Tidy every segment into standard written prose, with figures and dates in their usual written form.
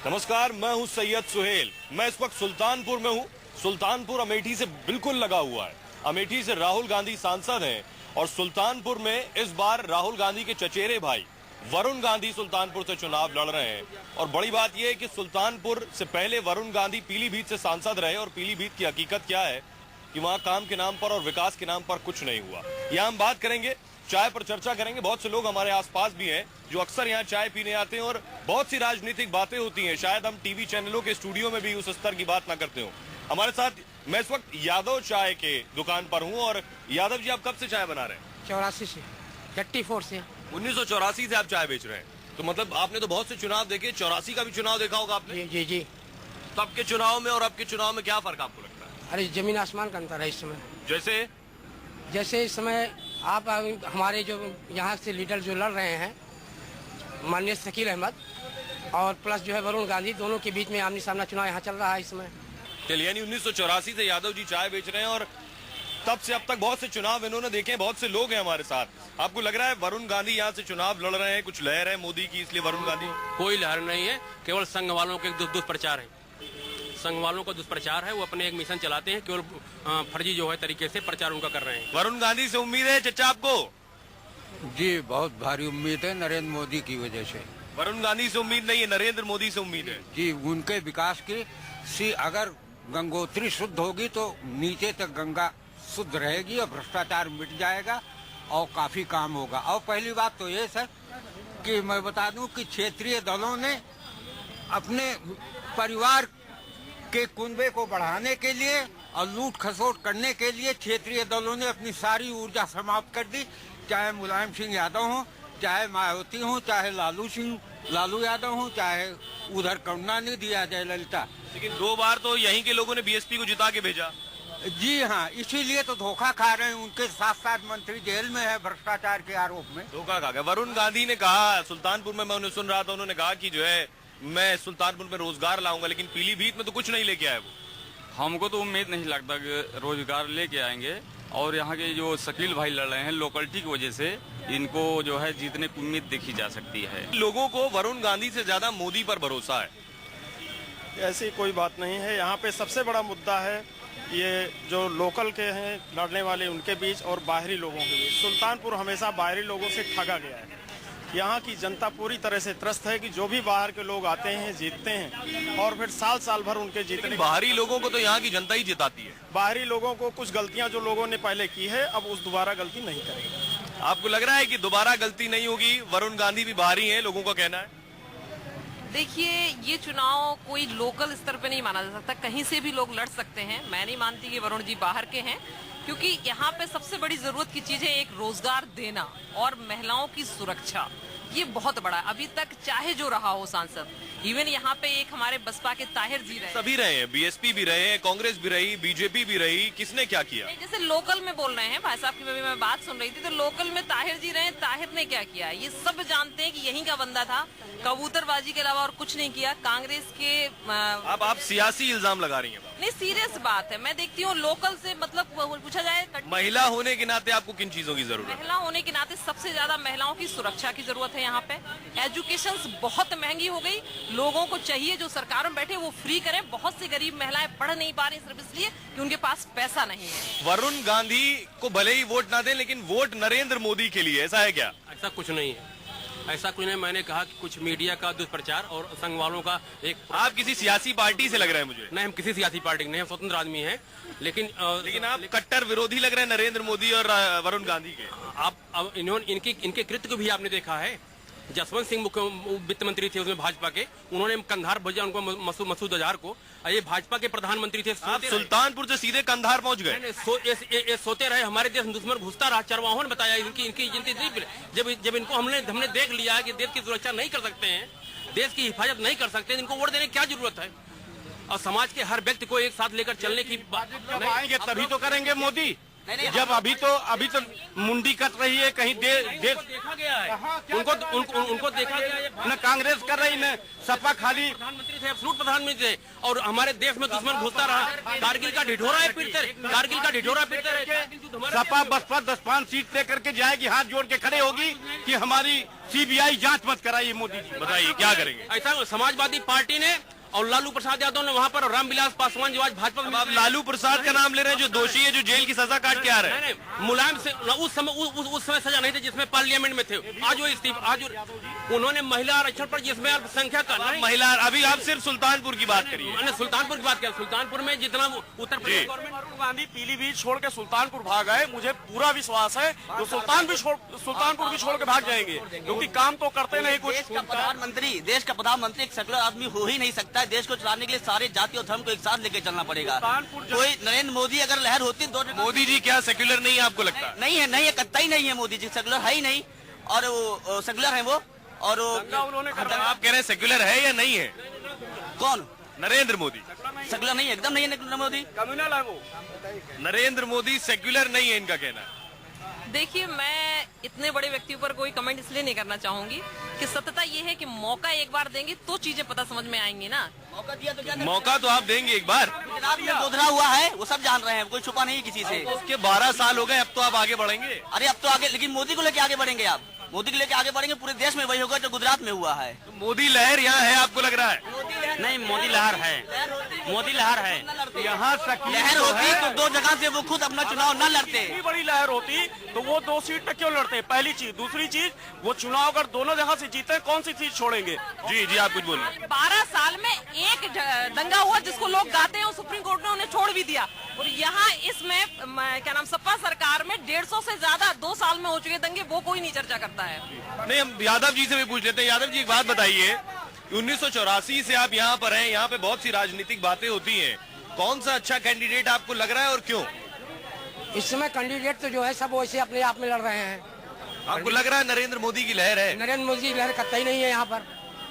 नमस्कार, मैं हूं सैयद सुहेल। मैं इस वक्त सुल्तानपुर में हूं। सुल्तानपुर अमेठी से बिल्कुल लगा हुआ है। अमेठी से राहुल गांधी सांसद हैं और सुल्तानपुर में इस बार राहुल गांधी के चचेरे भाई वरुण गांधी सुल्तानपुर से चुनाव लड़ रहे हैं। और बड़ी बात यह है कि सुल्तानपुर से पहले वरुण गांधी पीलीभीत से सांसद रहे और पीलीभीत की हकीकत क्या है कि वहां काम के नाम पर और विकास के नाम पर कुछ नहीं हुआ। यहां हम बात करेंगे, चाय पर चर्चा करेंगे। बहुत से लोग हमारे आसपास भी हैं जो अक्सर यहाँ चाय पीने आते हैं और बहुत सी राजनीतिक बातें होती हैं। शायद हम टीवी चैनलों के स्टूडियो में भी उस स्तर की बात ना करते हो। हमारे साथ मैं इस वक्त यादव चाय के दुकान पर हूँ। और यादव जी, आप कब से चाय बना रहे हैं? 84 से, 34 से। 1984 से आप चाय बेच रहे हैं, तो मतलब आपने तो बहुत से चुनाव देखे। 84 का भी चुनाव देखा होगा आपने? जी जी। तब के चुनाव में और अब के चुनाव में क्या फर्क आपको लगता है? अरे जमीन आसमान का अंतर है इस समय। जैसे इस समय आप हमारे जो यहाँ से लीडर जो लड़ रहे हैं, माननीय शकील अहमद और प्लस जो है वरुण गांधी, दोनों के बीच में आमने सामना चुनाव यहाँ चल रहा है इस समय। चलिए, यानी 1984 से यादव जी चाय बेच रहे हैं और तब से अब तक बहुत से चुनाव इन्होंने देखे हैं। बहुत से लोग हैं हमारे साथ। आपको लग रहा है वरुण गांधी यहाँ से चुनाव लड़ रहे हैं, कुछ लहर है मोदी की इसलिए वरुण गांधी? कोई लहर नहीं है, केवल संघ वालों के दुष्प्रचार है। संघ वालों का दुष्प्रचार है। वो अपने एक मिशन चलाते हैं, केवल फर्जी जो है तरीके से प्रचार उनका कर रहे हैं। वरुण गांधी से उम्मीद है चचा आपको? जी, बहुत भारी उम्मीद है नरेंद्र मोदी की वजह से। वरुण गांधी से उम्मीद नहीं है, नरेंद्र मोदी से उम्मीद है। जी, उनके विकास की अगर गंगोत्री शुद्ध होगी तो नीचे तक गंगा शुद्ध रहेगी और भ्रष्टाचार मिट जाएगा और काफी काम होगा। और पहली बात तो ये सर कि मैं बता दूं कि क्षेत्रीय दलों ने अपने परिवार के कुनबे को बढ़ाने के लिए और लूट खसोट करने के लिए क्षेत्रीय दलों ने अपनी सारी ऊर्जा समाप्त कर दी। चाहे मुलायम सिंह यादव हो, चाहे मायावती हो, चाहे लालू यादव हो, चाहे उधर करुणानिधि या जयललिता। लेकिन 2 बार तो यहीं के लोगों ने बीएसपी को जिता के भेजा। जी हाँ, इसीलिए तो धोखा खा रहे हैं। उनके 7 मंत्री जेल में है भ्रष्टाचार के आरोप में। धोखा खा गया। वरुण गांधी ने कहा, सुल्तानपुर में मैं उन्हें सुन रहा था, उन्होंने कहा कि जो है मैं सुल्तानपुर में रोजगार लाऊंगा, लेकिन पीलीभीत में तो कुछ नहीं लेके आए वो। हमको तो उम्मीद नहीं लगता कि रोजगार लेके आएंगे। और यहाँ के जो शकील भाई लड़ रहे हैं लोकलिटी की वजह से, इनको जो है जीतने की उम्मीद देखी जा सकती है। लोगों को वरुण गांधी से ज्यादा मोदी पर भरोसा है। ऐसी कोई बात नहीं है। यहाँ पे सबसे बड़ा मुद्दा है ये जो लोकल के हैं लड़ने वाले, उनके बीच और बाहरी लोगों के बीच। सुल्तानपुर हमेशा बाहरी लोगों से ठगा गया है। यहाँ की जनता पूरी तरह से त्रस्त है कि जो भी बाहर के लोग आते हैं जीतते हैं और फिर साल भर उनके जीतने। बाहरी लोगों को तो यहाँ की जनता ही जिताती है। बाहरी लोगों को कुछ गलतियां जो लोगों ने पहले की है, अब उस दोबारा गलती नहीं करेंगे। आपको लग रहा है कि दोबारा गलती नहीं होगी? वरुण गांधी भी बाहरी हैं, लोगों का कहना है। देखिए, ये चुनाव कोई लोकल स्तर पे नहीं माना जा सकता। कहीं से भी लोग लड़ सकते हैं। मैं नहीं मानती कि वरुण जी बाहर के हैं, क्योंकि यहाँ पे सबसे बड़ी जरूरत की चीज है एक रोजगार देना और महिलाओं की सुरक्षा। ये बहुत बड़ा। अभी तक चाहे जो रहा हो सांसद, इवन यहाँ पे एक हमारे बसपा के ताहिर जी रहे, सभी रहे हैं, बीएसपी भी रहे हैं, कांग्रेस भी रही, बीजेपी भी रही। किसने क्या किया? जैसे लोकल में बोल रहे हैं भाई साहब की मैं बात सुन रही थी, तो लोकल में ताहिर जी रहे, ताहिर ने क्या किया? ये सब जानते हैं कि यहीं का बंदा था। कबूतरबाजी के अलावा और कुछ नहीं किया। कांग्रेस के अब आप सियासी इल्जाम लगा रही हैं। नहीं, सीरियस बात है। मैं देखती हूँ लोकल से, मतलब पूछा जाए, महिला होने के नाते आपको किन चीजों की जरूरत है? महिला होने के नाते सबसे ज्यादा महिलाओं की सुरक्षा की जरूरत है। यहाँ पे एजुकेशन बहुत महंगी हो गई। लोगों को चाहिए जो सरकार में बैठे वो फ्री करें। बहुत सी गरीब महिलाएं पढ़ नहीं पा रही सिर्फ इसलिए कि उनके पास पैसा नहीं है। वरुण गांधी को भले ही वोट ना दें, लेकिन वोट नरेंद्र मोदी के लिए, ऐसा है क्या? ऐसा कुछ नहीं है, ऐसा कुछ नहीं। मैंने कहा कि कुछ मीडिया का दुष्प्रचार और संघ वालों का एक। आप किसी सियासी पार्टी से लग रहे हैं मुझे। नहीं, हम किसी सियासी पार्टी नहीं, हम स्वतंत्र आदमी हैं। लेकिन आप कट्टर विरोधी लग रहे हैं नरेंद्र मोदी और वरुण गांधी के। आप अब इनके कृत्य को भी आपने देखा है। जसवंत सिंह मुख्य वित्त मंत्री थे उसमें भाजपा के, उन्होंने कंधार भेजा उनको मसूद अजहर को। ये भाजपा के प्रधानमंत्री थे। आप सुल्तानपुर से सीधे कंधार पहुंच गए। सोते रहे। हमारे देश दुश्मन घुसता रहा। चरवाहों ने बताया इनकी जब इनको हमने देख लिया कि देश की सुरक्षा नहीं कर सकते हैं, देश की हिफाजत नहीं कर सकते, इनको वोट देने की क्या जरूरत है? और समाज के हर व्यक्ति को एक साथ लेकर चलने की बात आएंगे तभी तो करेंगे मोदी। जब अभी तो मुंडी कट रही है कहीं देश देखा गया है, उनको देखा गया है। न कांग्रेस कर रही न सपा, खाली प्रधानमंत्री थे, एब्सोल्यूट प्रधानमंत्री थे, और हमारे देश में दुश्मन घुसता रहा। कारगिल का ढिढोरा है पीटते रहे। सपा बसपा 10-5 सीट लेकर के जाएगी, हाथ जोड़ के खड़े होगी कि हमारी सीबीआई जांच मत कराइए मोदी जी। बताइए क्या करेंगे? ऐसा समाजवादी पार्टी ने और लालू प्रसाद यादव ने वहाँ पर, और रामविलास पासवान जो आज भाजपा में, आप लालू प्रसाद का नाम ले रहे हैं जो दोषी है, जो जेल की सजा काट के आ रहे हैं। मुलायम से उस समय सजा नहीं थी जिसमें पार्लियामेंट में थे। आज वो इस्तीफा, आज उन्होंने महिला आरक्षण पर जिसमें अल्पसंख्यक का महिला, अभी आप सिर्फ सुल्तानपुर की बात करिए। मैंने सुल्तानपुर की बात किया। सुल्तानपुर में जितना उत्तर प्रदेश गवर्नमेंट, राहुल गांधी पीलीभीत छोड़ के सुल्तानपुर भाग आए, मुझे पूरा विश्वास है तो सुल्तानपुर भी छोड़ के भाग जाएंगे, क्योंकि काम तो करते नहीं कुछ। देश का प्रधानमंत्री एक सेकुलर आदमी हो ही नहीं सकता है। देश को चलाने के लिए सारे जाति और धर्म को एक साथ लेकर चलना पड़ेगा। कोई नरेंद्र मोदी अगर लहर होती तो मोदी जी क्या सेक्युलर नहीं है आपको लगता है? नहीं है, कतई नहीं है। मोदी जी सेकुलर है ही नहीं, और वो सेकुलर है वो, और आप कह रहे हैं सेक्युलर है या नहीं है? कौन? नरेंद्र मोदी सेकुलर नहीं है, एकदम नहीं है नरेंद्र मोदी, कम्युनल है वो। नरेंद्र मोदी सेक्युलर नहीं है, इनका कहना है। देखिए, मैं इतने बड़े व्यक्तियों पर कोई कमेंट इसलिए नहीं करना चाहूंगी कि सत्यता ये है कि मौका एक बार देंगे तो चीजें पता समझ में आएंगी ना। मौका दिया तो क्या? मौका तो आप देंगे एक बार। गुजरात में गोधरा हुआ है, वो सब जान रहे हैं, कोई छुपा नहीं किसी से। उसके 12 साल हो गए, अब तो आप आगे बढ़ेंगे। अरे अब तो आगे, लेकिन मोदी को लेके आगे बढ़ेंगे आप। मोदी को लेके आगे बढ़ेंगे, पूरे देश में वही होगा जो गुजरात में हुआ है। तो मोदी लहर यहाँ है आपको लग रहा है? नहीं, मोदी लहर है, मोदी लहर है। यहाँ लहर होती तो 2 जगह से वो खुद अपना चुनाव न लड़ते। इतनी बड़ी लहर होती तो वो 2 सीट तक क्यों लड़ते? पहली चीज। दूसरी चीज, वो चुनाव अगर दोनों जगह से जीते, कौन सी चीज छोड़ेंगे? जी आप कुछ बोलिए। 12 साल में एक दंगा हुआ जिसको लोग गाते हैं, सुप्रीम कोर्ट ने उन्हें छोड़ भी दिया। और यहाँ इसमें क्या नाम, सपा सरकार में 150 से ज्यादा 2 साल में हो चुके दंगे, वो कोई नहीं चर्चा करता है। नहीं, हम यादव जी से भी पूछ लेते हैं। यादव जी एक बात बताइए, 1984 से आप यहाँ पर हैं, यहाँ पे बहुत सी राजनीतिक बातें होती हैं, कौन सा अच्छा कैंडिडेट आपको लग रहा है और क्यों? इस समय कैंडिडेट तो जो है सब वैसे अपने आप में लड़ रहे हैं। आपको लग रहा है नरेंद्र मोदी की लहर है? नरेंद्र मोदी की लहर कतई नहीं है यहाँ पर।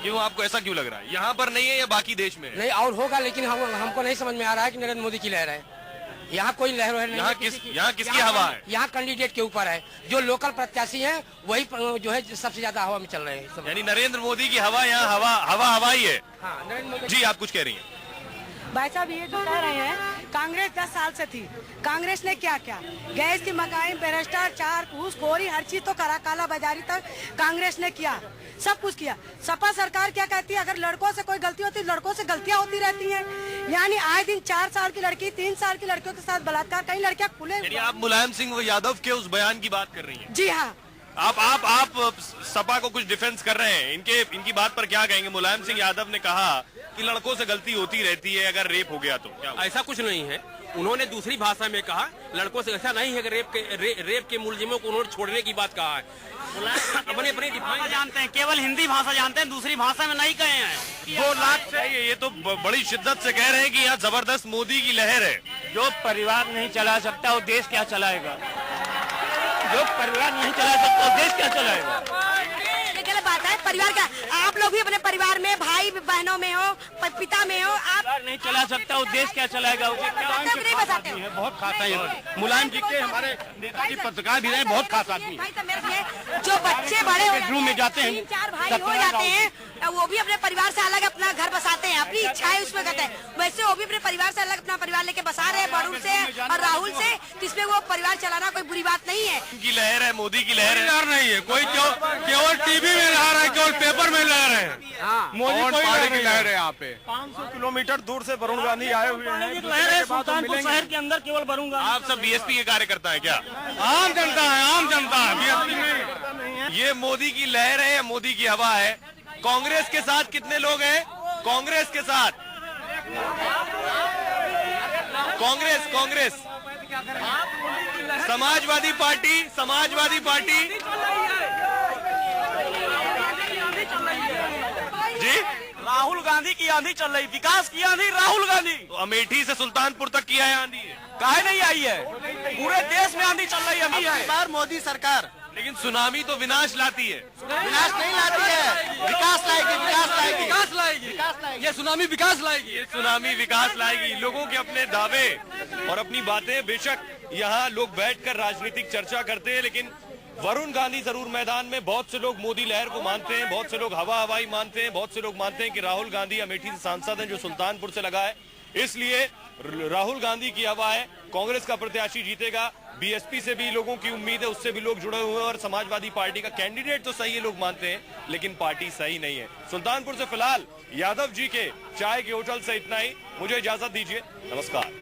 क्यों, आपको ऐसा क्यों लग रहा है? यहाँ पर नहीं है या बाकी देश में? नहीं, और होगा, लेकिन हमको नहीं समझ में आ रहा है कि नरेंद्र मोदी की लहर है। यहाँ कोई लहर नहीं। यहाँ किसकी हवा है? यहाँ कैंडिडेट के ऊपर है, जो लोकल प्रत्याशी हैं वही जो है सबसे ज्यादा हवा में चल रहे हैं। यानी नरेंद्र मोदी की हवा यहाँ हवा ही है। हाँ, नरेंद्र मोदी जी आप कुछ कह रही हैं? भाई साहब, ये जो कह रहे हैं, कांग्रेस 10 साल से थी, कांग्रेस ने क्या क्या, गैस की मकान, भ्रष्टाचार, घूसखोरी, हर चीज तो करा, काला बाजारी तक कांग्रेस ने किया, सब कुछ किया। सपा सरकार क्या कहती है, अगर लड़कों से कोई गलती होती, लड़कों से गलतियां होती रहती हैं। यानी आए दिन 4 साल की लड़की, 3 साल की लड़कियों के साथ बलात्कार, कई लड़कियां खुले। आप मुलायम सिंह यादव के उस बयान की बात कर रही हैं? जी हाँ। आप सपा को कुछ डिफेंस कर रहे हैं, इनकी बात पर क्या कहेंगे? मुलायम सिंह यादव ने कहा कि लड़कों से गलती होती रहती है, अगर रेप हो गया तो क्या? ऐसा कुछ नहीं है। उन्होंने दूसरी भाषा में कहा, लड़कों से ऐसा नहीं है कि रेप के मुलजिमों को उन्होंने छोड़ने की बात कहा है। अपने भाषा जानते हैं, केवल हिंदी भाषा जानते हैं, दूसरी भाषा में नहीं कहे हैं। 2 लाख से ये तो बड़ी शिद्दत से कह रहे हैं कि यहाँ जबरदस्त मोदी की लहर है। जो परिवार नहीं चला सकता वो देश क्या चलाएगा? जो परिवार नहीं चला सकता वो देश क्या चलाएगा? गलत बात है। परिवार का, आप लोग भी अपने परिवार में, भाई बहनों में हो, पिता में हो, आप नहीं चला सकता वो देश क्या चलाएगा? नहीं बताते हो। बहुत खास है मुलायम जी के, हमारे नेताजी पत्रकार भी रहे, बहुत खास आदमी। भाई तो मेरे जो बच्चे बड़े हो बेडरूम में जाते हैं, 3-4 भाई हो जाते हैं, वो भी अपने परिवार से अलग अपना घर बसाते हैं, अपनी इच्छाएं उसमें करते हैं। वैसे वो भी अपने परिवार से अलग अपना परिवार लेके बसा रहे हैं, वरुण से और राहुल से, जिसमें वो परिवार चलाना कोई बुरी बात नहीं है। की लहर है, मोदी की लहर है। नहीं है कोई, केवल टीवी में ला रहा है, केवल पेपर में ला रहे हैं। मोदी कोई लहर है यहाँ पे। 500 किलोमीटर दूर से वरुण गांधी आए हुए हैं। सुल्तानपुर शहर के अंदर केवल वरुण आप सब बीएसपी के कार्यकर्ता हैं क्या? आम जनता है, आम जनता है, बीएसपी नहीं। ये मोदी की लहर है या मोदी की हवा है? कांग्रेस के साथ कितने लोग हैं? कांग्रेस के साथ कांग्रेस समाजवादी पार्टी जी, राहुल गांधी की आंधी चल रही, विकास की आंधी राहुल गांधी। तो अमेठी से सुल्तानपुर तक की है आंधी, काहे नहीं आई है? पूरे देश में आंधी चल रही है। इस बार मोदी सरकार, लेकिन सुनामी तो विनाश लाती है। विनाश नहीं लाती है, विकास लाएगी। ये सुनामी विकास लाएगी। ये सुनामी विकास लाएगी। लोगों के अपने दावे और अपनी बातें बेशक यहाँ लोग बैठकर राजनीतिक चर्चा करते हैं, लेकिन वरुण गांधी जरूर मैदान में। बहुत से लोग मोदी लहर को मानते हैं, बहुत से लोग हवा हवाई मानते हैं, बहुत से लोग मानते हैं कि राहुल गांधी अमेठी से सांसद हैं जो सुल्तानपुर से लगा है, इसलिए राहुल गांधी की हवा है, कांग्रेस का प्रत्याशी जीतेगा। बीएसपी से भी लोगों की उम्मीद है, उससे भी लोग जुड़े हुए हैं, और समाजवादी पार्टी का कैंडिडेट तो सही है लोग मानते हैं, लेकिन पार्टी सही नहीं है। सुल्तानपुर से फिलहाल यादव जी के चाय के होटल से इतना ही। मुझे इजाजत दीजिए, नमस्कार।